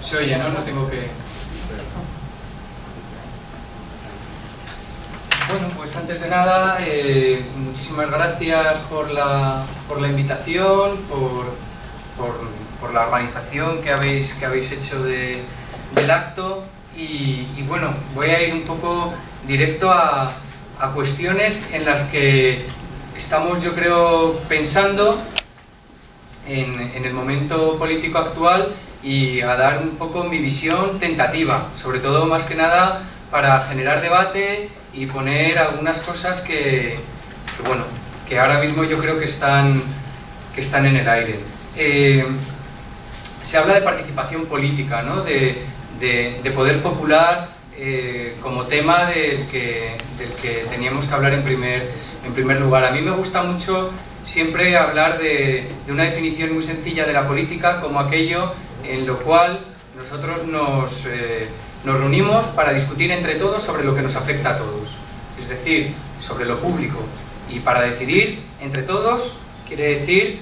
Se oye, ¿no? No tengo que... Bueno, pues antes de nada, muchísimas gracias por la invitación, por la organización que habéis hecho del acto y bueno, voy a ir un poco directo a cuestiones en las que estamos, yo creo, pensando en el momento político actual y a dar un poco mi visión tentativa, sobre todo más que nada para generar debate y poner algunas cosas que ahora mismo yo creo que están en el aire. Se habla de participación política, ¿no? de poder popular como tema del que teníamos que hablar en primer lugar. A mí me gusta mucho siempre hablar de una definición muy sencilla de la política como aquello en lo cual nosotros nos reunimos para discutir entre todos sobre lo que nos afecta a todos, es decir, sobre lo público, y para decidir entre todos quiere decir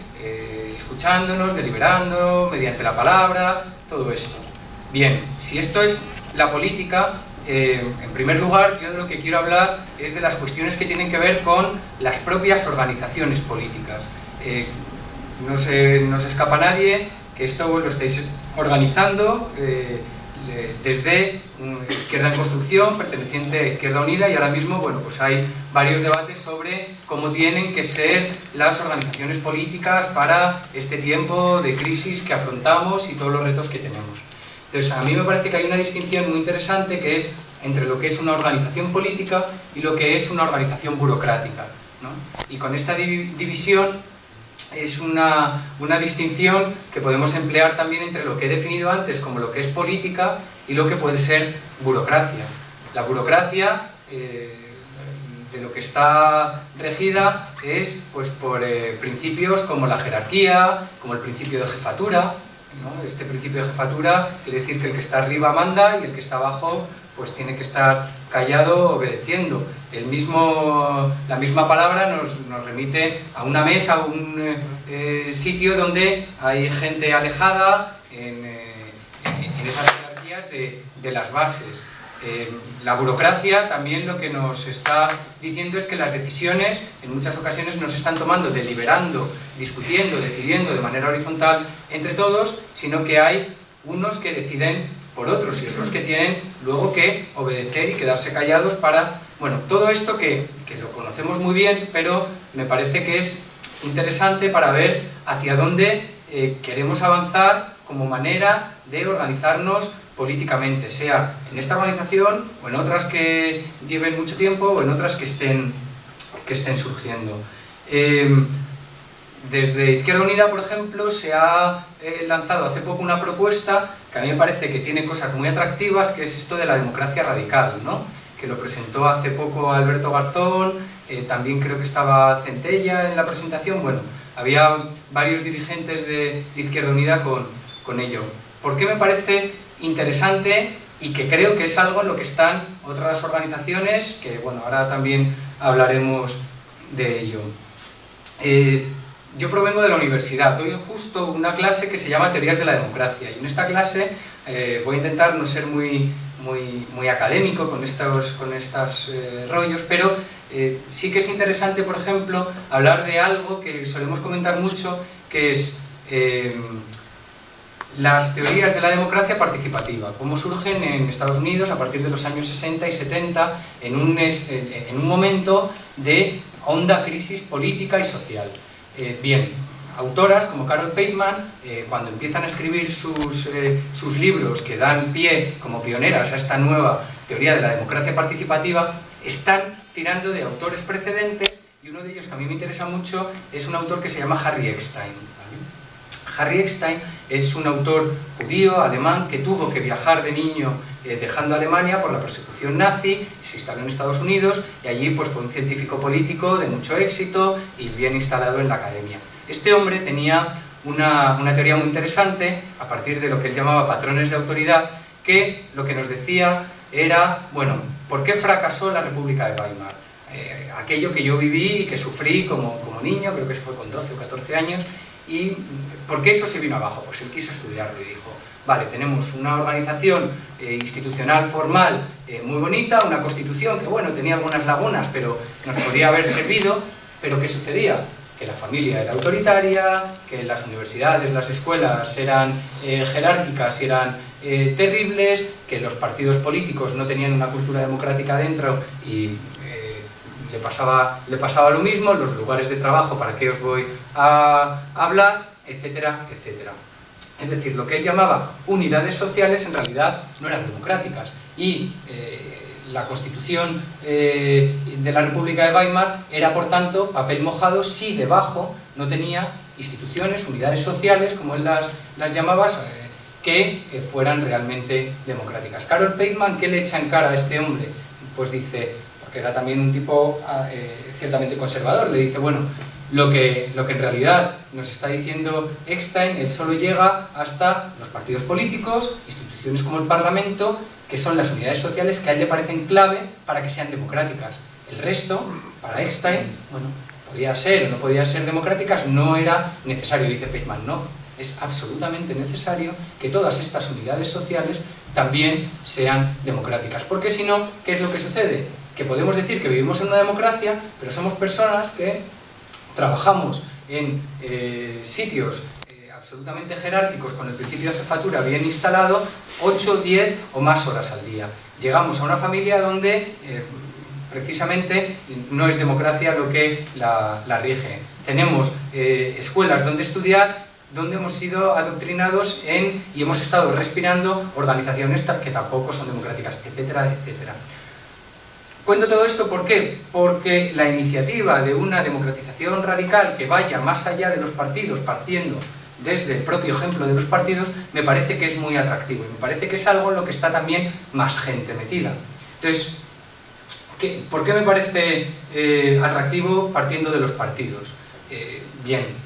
escuchándonos, deliberando, mediante la palabra, todo esto. Bien, si esto es la política, en primer lugar yo de lo que quiero hablar es de las cuestiones que tienen que ver con las propias organizaciones políticas. No se escapa a nadie que esto lo estáis organizando desde Izquierda en Construcción, perteneciente a Izquierda Unida, y ahora mismo pues hay varios debates sobre cómo tienen que ser las organizaciones políticas para este tiempo de crisis que afrontamos y todos los retos que tenemos. Entonces, a mí me parece que hay una distinción muy interesante que es entre lo que es una organización política y lo que es una organización burocrática, ¿no? Y con esta división es una distinción que podemos emplear también entre lo que he definido antes como lo que es política y lo que puede ser burocracia. La burocracia, de lo que está regida, es pues por principios como la jerarquía, como el principio de jefatura, ¿no? Este principio de jefatura quiere decir que el que está arriba manda y el que está abajo pues tiene que estar callado, obedeciendo. La misma palabra nos remite a una mesa, a un sitio donde hay gente alejada en esas jerarquías de las bases. La burocracia también lo que nos está diciendo es que las decisiones en muchas ocasiones no se están tomando deliberando, discutiendo, decidiendo de manera horizontal entre todos, sino que hay unos que deciden por otros y otros que tienen luego que obedecer y quedarse callados para... Bueno, todo esto que lo conocemos muy bien, pero me parece que es interesante para ver hacia dónde queremos avanzar como manera de organizarnos políticamente, sea en esta organización o en otras que lleven mucho tiempo o en otras que estén surgiendo. Desde Izquierda Unida, por ejemplo, se ha lanzado hace poco una propuesta que a mí me parece que tiene cosas muy atractivas, que es esto de la democracia radical, ¿no? Que lo presentó hace poco Alberto Garzón, también creo que estaba Centella en la presentación. Bueno, había varios dirigentes de Izquierda Unida con ello. ¿Por qué me parece interesante y que creo que es algo en lo que están otras organizaciones, que bueno, ahora también hablaremos de ello? Yo provengo de la universidad, doy justo una clase que se llama Teorías de la Democracia, y en esta clase voy a intentar no ser muy académico con estos rollos, pero sí que es interesante, por ejemplo, hablar de algo que solemos comentar mucho, que es las teorías de la democracia participativa, cómo surgen en Estados Unidos a partir de los años 60 y 70 en un momento de honda crisis política y social. Bien, autoras como Carol Pateman, cuando empiezan a escribir sus libros que dan pie como pioneras a esta nueva teoría de la democracia participativa, están tirando de autores precedentes, y uno de ellos que a mí me interesa mucho es un autor que se llama Harry Eckstein, ¿vale? Harry Eckstein es un autor judío, alemán, que tuvo que viajar de niño dejando Alemania por la persecución nazi, se instaló en Estados Unidos y allí pues fue un científico político de mucho éxito y bien instalado en la academia. Este hombre tenía una teoría muy interesante a partir de lo que él llamaba patrones de autoridad, que lo que nos decía era, bueno, ¿por qué fracasó la República de Weimar? Aquello que yo viví y que sufrí como niño, creo que eso fue con 12 o 14 años, ¿Y por qué eso se vino abajo? Pues él quiso estudiarlo y dijo, vale, tenemos una organización institucional formal muy bonita, una constitución que, bueno, tenía algunas lagunas, pero nos podía haber servido, pero ¿qué sucedía? Que la familia era autoritaria, que las universidades, las escuelas eran jerárquicas y eran terribles, que los partidos políticos no tenían una cultura democrática dentro y le pasaba lo mismo, los lugares de trabajo, ¿para qué os voy a hablar?, etcétera, etcétera. Es decir, lo que él llamaba unidades sociales en realidad no eran democráticas y la Constitución de la República de Weimar era, por tanto, papel mojado si debajo no tenía instituciones, unidades sociales, como él las llamaba, que fueran realmente democráticas. Karol Papeman, ¿qué le echa en cara a este hombre? Pues dice, porque era también un tipo ciertamente conservador, le dice, bueno, lo que en realidad nos está diciendo Eckstein, él solo llega hasta los partidos políticos, instituciones como el Parlamento, que son las unidades sociales que a él le parecen clave para que sean democráticas. El resto, para Eckstein, bueno, podía ser o no podía ser democráticas, no era necesario, dice Papeman, no, es absolutamente necesario que todas estas unidades sociales también sean democráticas, porque si no, ¿qué es lo que sucede? Que podemos decir que vivimos en una democracia, pero somos personas que trabajamos en sitios absolutamente jerárquicos con el principio de jefatura bien instalado, 8, 10 o más horas al día. Llegamos a una familia donde precisamente no es democracia lo que la rige. Tenemos escuelas donde estudiar, donde hemos sido adoctrinados y hemos estado respirando organizaciones que tampoco son democráticas, etcétera, etcétera. Cuento todo esto, ¿por qué? Porque la iniciativa de una democratización radical que vaya más allá de los partidos, partiendo desde el propio ejemplo de los partidos, me parece que es muy atractivo y me parece que es algo en lo que está también más gente metida. Entonces, ¿por qué me parece atractivo partiendo de los partidos? Bien,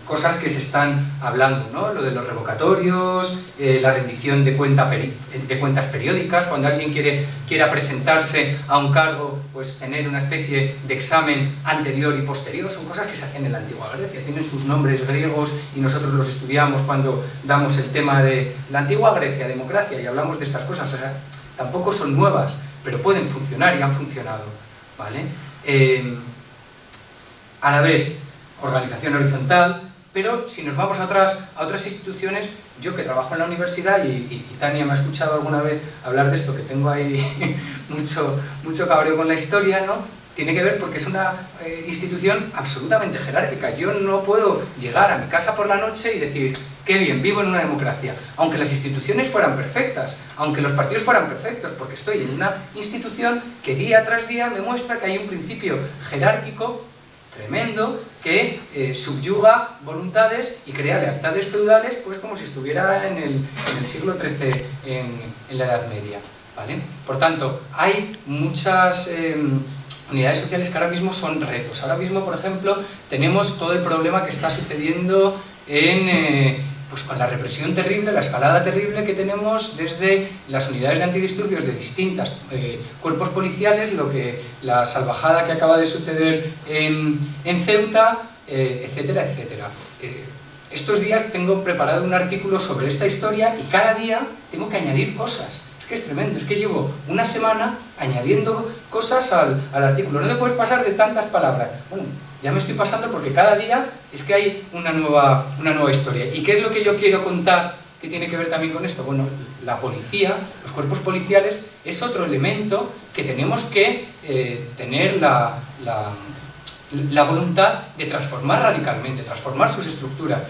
cosas que se están hablando, ¿no? Lo de los revocatorios, la rendición de cuentas periódicas, cuando alguien quiera presentarse a un cargo, pues tener una especie de examen anterior y posterior, son cosas que se hacían en la antigua Grecia, tienen sus nombres griegos y nosotros los estudiamos cuando damos el tema de la antigua Grecia, democracia, y hablamos de estas cosas, o sea, tampoco son nuevas, pero pueden funcionar y han funcionado, ¿vale? A la vez, organización horizontal, pero si nos vamos a otras instituciones, yo que trabajo en la universidad, y Tania me ha escuchado alguna vez hablar de esto, que tengo ahí mucho cabreo con la historia, ¿no? Tiene que ver porque es una institución absolutamente jerárquica. Yo no puedo llegar a mi casa por la noche y decir, qué bien, vivo en una democracia, aunque las instituciones fueran perfectas, aunque los partidos fueran perfectos, porque estoy en una institución que día tras día me muestra que hay un principio jerárquico tremendo que subyuga voluntades y crea lealtades feudales, pues como si estuviera en el siglo XIII, en la Edad Media, ¿vale? Por tanto, hay muchas unidades sociales que ahora mismo son retos. Ahora mismo, por ejemplo, tenemos todo el problema que está sucediendo pues con la represión terrible, la escalada terrible que tenemos desde las unidades de antidisturbios de distintos cuerpos policiales, la salvajada que acaba de suceder en Ceuta, etcétera, etcétera. Estos días tengo preparado un artículo sobre esta historia y cada día tengo que añadir cosas. Es que es tremendo, es que llevo una semana añadiendo cosas al artículo. No te puedes pasar de tantas palabras. Bueno, ya me estoy pasando porque cada día es que hay una nueva historia. ¿Y qué es lo que yo quiero contar que tiene que ver también con esto? Bueno, la policía, los cuerpos policiales, es otro elemento que tenemos que tener la voluntad de transformar radicalmente, transformar sus estructuras.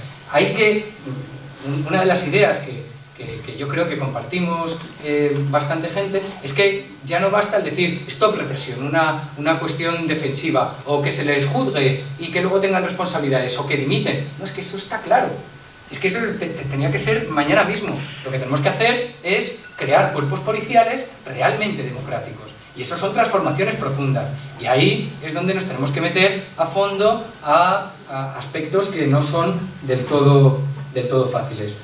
Una de las ideas que yo creo que compartimos bastante gente, es que ya no basta el decir stop represión, una cuestión defensiva, o que se les juzgue y que luego tengan responsabilidades, o que dimiten. No, es que eso está claro. Es que eso tenía que ser mañana mismo. Lo que tenemos que hacer es crear cuerpos policiales realmente democráticos. Y eso son transformaciones profundas. Y ahí es donde nos tenemos que meter a fondo a aspectos que no son del todo fáciles.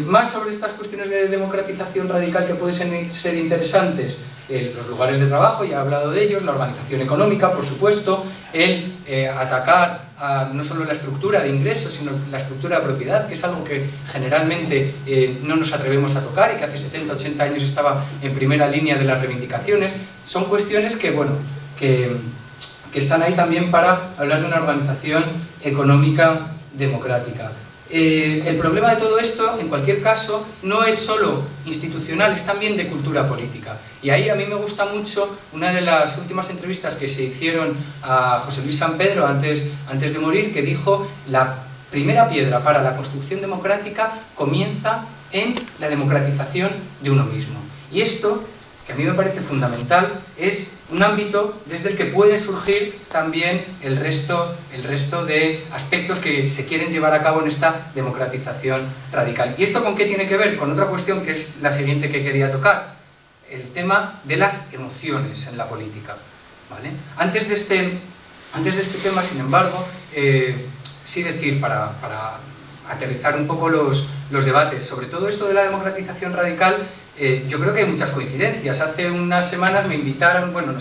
Más sobre estas cuestiones de democratización radical que pueden ser interesantes, los lugares de trabajo, ya he hablado de ellos, la organización económica, por supuesto, el atacar a no solo la estructura de ingresos, sino la estructura de propiedad, que es algo que generalmente no nos atrevemos a tocar y que hace 70, 80 años estaba en primera línea de las reivindicaciones. Son cuestiones que, bueno, que están ahí también para hablar de una organización económica democrática. El problema de todo esto, en cualquier caso, no es solo institucional, es también de cultura política. Y ahí a mí me gusta mucho una de las últimas entrevistas que se hicieron a José Luis San Pedro antes de morir, que dijo: la primera piedra para la construcción democrática comienza en la democratización de uno mismo. Y esto, que a mí me parece fundamental, es un ámbito desde el que puede surgir también el resto de aspectos que se quieren llevar a cabo en esta democratización radical. ¿Y esto con qué tiene que ver? Con otra cuestión que es la siguiente que quería tocar, el tema de las emociones en la política, ¿vale? Antes de este tema, sin embargo, sí decir, para aterrizar un poco los debates sobre todo esto de la democratización radical, yo creo que hay muchas coincidencias. Hace unas semanas nos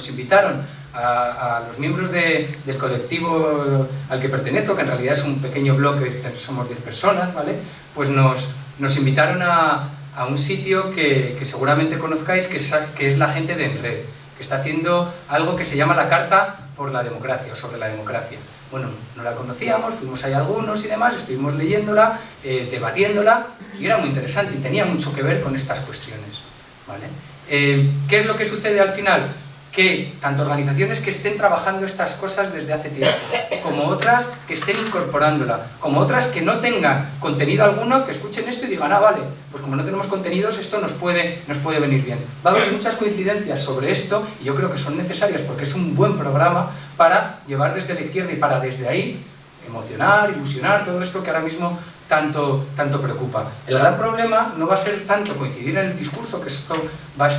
invitaron a los miembros del colectivo al que pertenezco, que en realidad es un pequeño bloque, somos 10 personas, ¿vale? Pues nos invitaron a un sitio que seguramente conozcáis, que es la gente de Enred, que está haciendo algo que se llama la Carta por la Democracia, o sobre la democracia. Bueno, no la conocíamos, fuimos ahí algunos y demás, estuvimos leyéndola, debatiéndola, y era muy interesante y tenía mucho que ver con estas cuestiones, ¿vale? ¿Qué es lo que sucede al final? Que tanto organizaciones que estén trabajando estas cosas desde hace tiempo, como otras que estén incorporándola, como otras que no tengan contenido alguno, que escuchen esto y digan: ah, vale, pues como no tenemos contenidos, esto nos puede venir bien. Va a haber muchas coincidencias sobre esto, y yo creo que son necesarias porque es un buen programa para llevar desde la izquierda y para desde ahí emocionar, ilusionar, todo esto que ahora mismo tanto preocupa. El gran problema no va a ser tanto coincidir en el discurso, que esto va a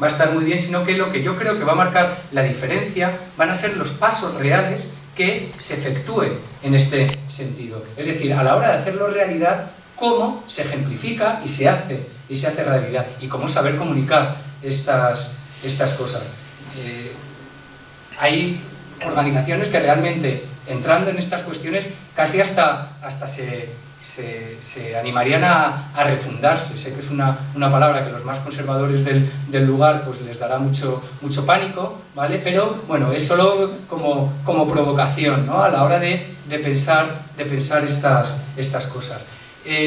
estar muy bien, sino que lo que yo creo que va a marcar la diferencia van a ser los pasos reales que se efectúen en este sentido. Es decir, a la hora de hacerlo realidad, cómo se ejemplifica y se hace realidad, y cómo saber comunicar estas cosas. Hay organizaciones que realmente, entrando en estas cuestiones, casi hasta se animarían a refundarse. Sé que es una palabra que los más conservadores del lugar pues les dará mucho pánico, ¿vale? Pero bueno, es solo como provocación, ¿no? A la hora de pensar estas cosas.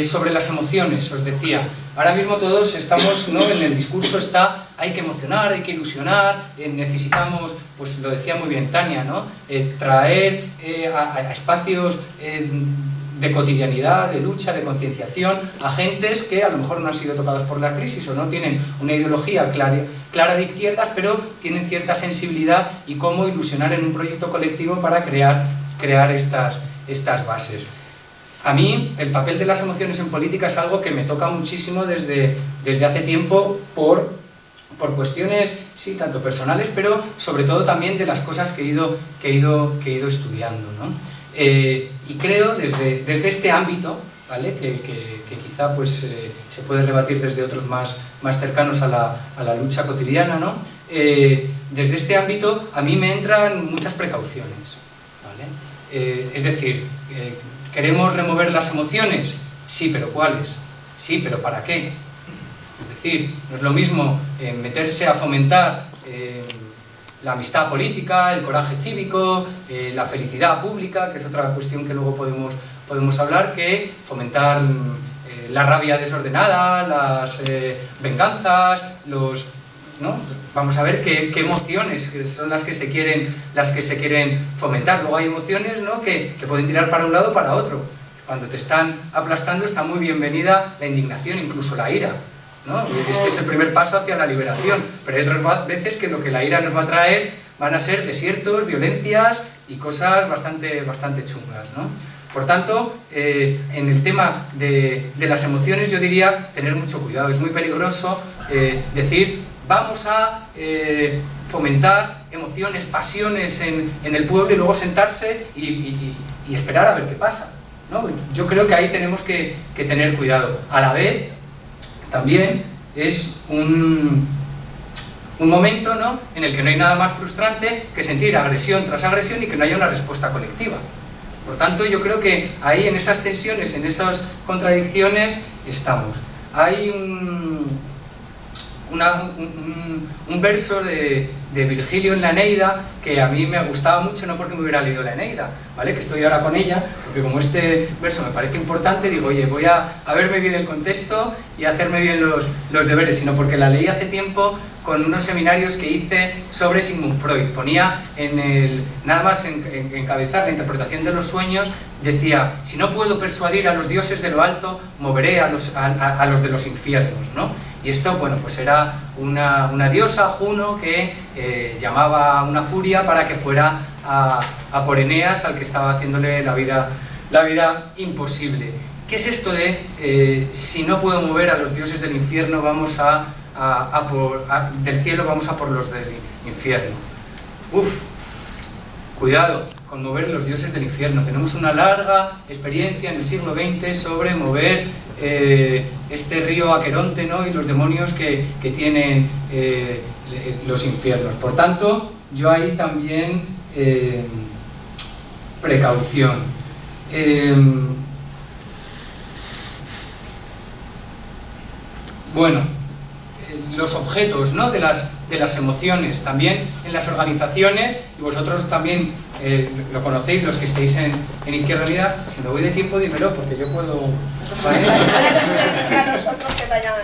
Sobre las emociones, os decía, ahora mismo todos estamos, ¿no? En el discurso hay que emocionar, hay que ilusionar, necesitamos, pues lo decía muy bien Tania, ¿no? Traer a espacios de cotidianidad, de lucha, de concienciación, agentes que a lo mejor no han sido tocados por la crisis o no tienen una ideología clara de izquierdas, pero tienen cierta sensibilidad, y cómo ilusionar en un proyecto colectivo para crear estas bases. A mí el papel de las emociones en política es algo que me toca muchísimo desde hace tiempo por cuestiones, sí, tanto personales, pero sobre todo también de las cosas que he ido estudiando, ¿no? Y creo desde este ámbito, ¿vale? que quizá pues, se puede rebatir desde otros más cercanos a la lucha cotidiana, ¿no? Desde este ámbito a mí me entran muchas precauciones, ¿vale? Es decir, ¿queremos remover las emociones? Sí, pero ¿cuáles? Sí, pero ¿para qué? Es decir, no es lo mismo meterse a fomentar la amistad política, el coraje cívico, la felicidad pública, que es otra cuestión que luego podemos hablar, que fomentar la rabia desordenada, las venganzas, ¿no? Vamos a ver qué emociones son las que se quieren fomentar. Luego hay emociones, ¿no? que pueden tirar para un lado o para otro. Cuando te están aplastando está muy bienvenida la indignación, incluso la ira, ¿no? Es el primer paso hacia la liberación, pero hay otras veces que lo que la ira nos va a traer van a ser desiertos, violencias y cosas bastante chungas, ¿no? Por tanto, en el tema de las emociones yo diría tener mucho cuidado. Es muy peligroso decir vamos a fomentar emociones, pasiones en el pueblo y luego sentarse y esperar a ver qué pasa, ¿no? Yo creo que ahí tenemos que tener cuidado. A la vez, también es un momento, ¿no? En el que no hay nada más frustrante que sentir agresión tras agresión y que no haya una respuesta colectiva. Por tanto, yo creo que ahí en esas tensiones, en esas contradicciones, estamos. Hay un verso de Virgilio en la Eneida que a mí me gustaba mucho, no porque me hubiera leído la Eneida, ¿vale? Que estoy ahora con ella, porque como este verso me parece importante, digo, oye, voy a verme bien el contexto y a hacerme bien los deberes, sino porque la leí hace tiempo con unos seminarios que hice sobre Sigmund Freud. Ponía nada más en encabezar la interpretación de los sueños, decía, si no puedo persuadir a los dioses de lo alto, moveré a los de los infiernos, ¿no? Y esto, bueno, pues era una diosa, Juno, que llamaba a una furia para que fuera a por Eneas, al que estaba haciéndole la vida imposible. ¿Qué es esto de si no puedo mover a los dioses del infierno, vamos del cielo vamos a por los del infierno? Uf, cuidado con mover los dioses del infierno. Tenemos una larga experiencia en el siglo XX sobre mover este río Aqueronte, ¿no? Y los demonios que tienen los infiernos. Por tanto, yo ahí también precaución. Bueno, los objetos, ¿no? de las emociones, también en las organizaciones, y vosotros también lo conocéis, los que estéis en Izquierda Unida. Si me voy de tiempo, dímelo, porque yo puedo... ¿vale? A nosotros que vayan...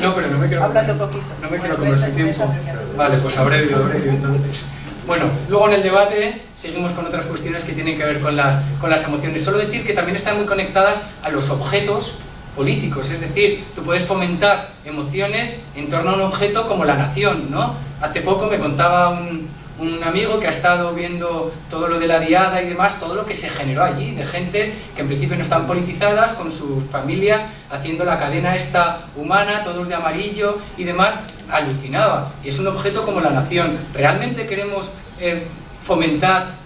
No, pero no me quiero hablando poquito. No me quiero comer su tiempo. Vale, pues abrevio entonces. Bueno, luego en el debate seguimos con otras cuestiones que tienen que ver con las emociones. Solo decir que también están muy conectadas a los objetos políticos, es decir, tú puedes fomentar emociones en torno a un objeto como la nación, ¿no? Hace poco me contaba un amigo que ha estado viendo todo lo de la diada y demás, todo lo que se generó allí, de gentes que en principio no están politizadas, con sus familias, haciendo la cadena esta humana, todos de amarillo y demás, alucinaba. Y es un objeto como la nación. ¿Realmente queremos fomentar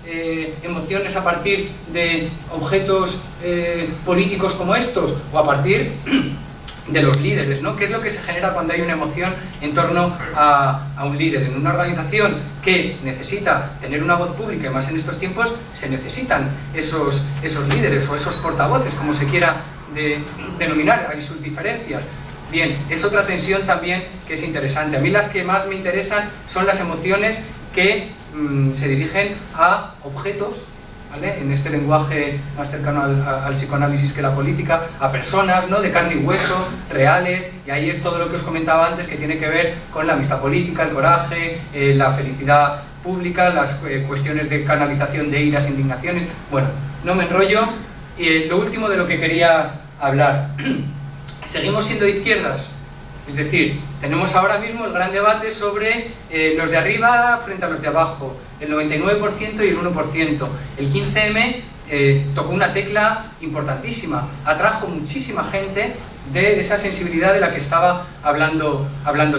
emociones a partir de objetos políticos como estos, o a partir de los líderes, ¿no? ¿Qué es lo que se genera cuando hay una emoción en torno a un líder? En una organización que necesita tener una voz pública, y más en estos tiempos, se necesitan esos líderes o esos portavoces, como se quiera denominar, hay sus diferencias. Bien, es otra tensión también que es interesante. A mí las que más me interesan son las emociones que se dirigen a objetos, ¿vale? En este lenguaje más cercano al psicoanálisis que la política, a personas, ¿no? De carne y hueso, reales, y ahí es todo lo que os comentaba antes, que tiene que ver con la amistad política, el coraje, la felicidad pública, las cuestiones de canalización de iras, indignaciones. Bueno, no me enrollo. Lo último de lo que quería hablar. ¿Seguimos siendo de izquierdas? Es decir, tenemos ahora mismo el gran debate sobre los de arriba frente a los de abajo, el 99% y el 1%. El 15M tocó una tecla importantísima, atrajo muchísima gente de esa sensibilidad de la que estaba hablando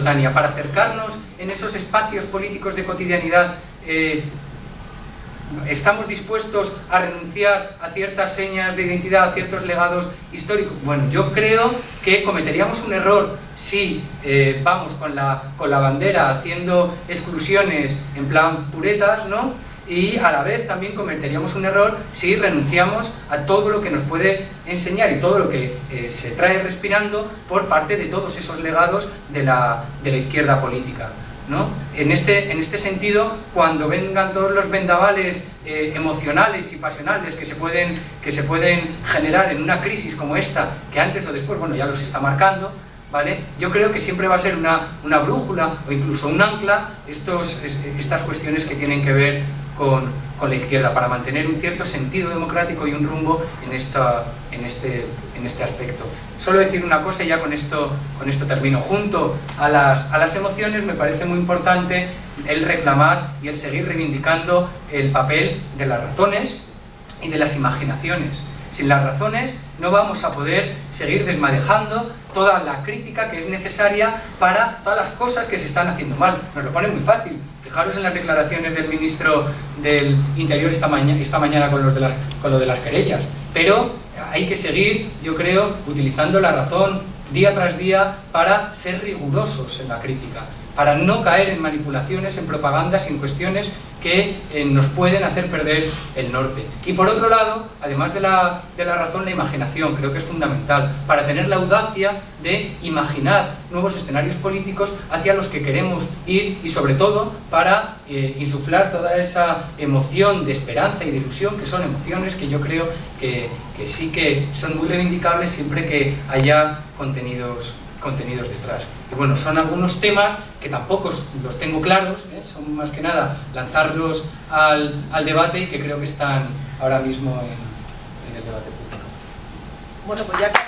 Tania, para acercarnos en esos espacios políticos de cotidianidad. ¿Estamos dispuestos a renunciar a ciertas señas de identidad, a ciertos legados históricos? Bueno, yo creo que cometeríamos un error si vamos con la bandera haciendo exclusiones en plan puretas, ¿no? Y a la vez también cometeríamos un error si renunciamos a todo lo que nos puede enseñar y todo lo que se trae respirando por parte de todos esos legados de la izquierda política, ¿no? En este sentido, cuando vengan todos los vendavales emocionales y pasionales que se pueden generar en una crisis como esta, que antes o después, bueno, ya los está marcando, ¿vale? Yo creo que siempre va a ser una brújula o incluso un ancla estas cuestiones que tienen que ver con la izquierda, para mantener un cierto sentido democrático y un rumbo en este aspecto. Solo decir una cosa y ya con esto termino. Junto a las emociones me parece muy importante el reclamar y el seguir reivindicando el papel de las razones y de las imaginaciones. Sin las razones no vamos a poder seguir desmadejando toda la crítica que es necesaria para todas las cosas que se están haciendo mal. Nos lo pone muy fácil. Fijaros en las declaraciones del ministro del Interior esta mañana con lo de las querellas. Pero hay que seguir, yo creo, utilizando la razón día tras día para ser rigurosos en la crítica. para no caer en manipulaciones, en propagandas, en cuestiones que nos pueden hacer perder el norte. Y por otro lado, además de la razón, la imaginación, creo que es fundamental, para tener la audacia de imaginar nuevos escenarios políticos hacia los que queremos ir y sobre todo para insuflar toda esa emoción de esperanza y de ilusión, que son emociones que yo creo que sí que son muy reivindicables siempre que haya contenidos detrás. Y bueno, son algunos temas que tampoco los tengo claros, son más que nada lanzarlos al debate y que creo que están ahora mismo en el debate público. Bueno, pues ya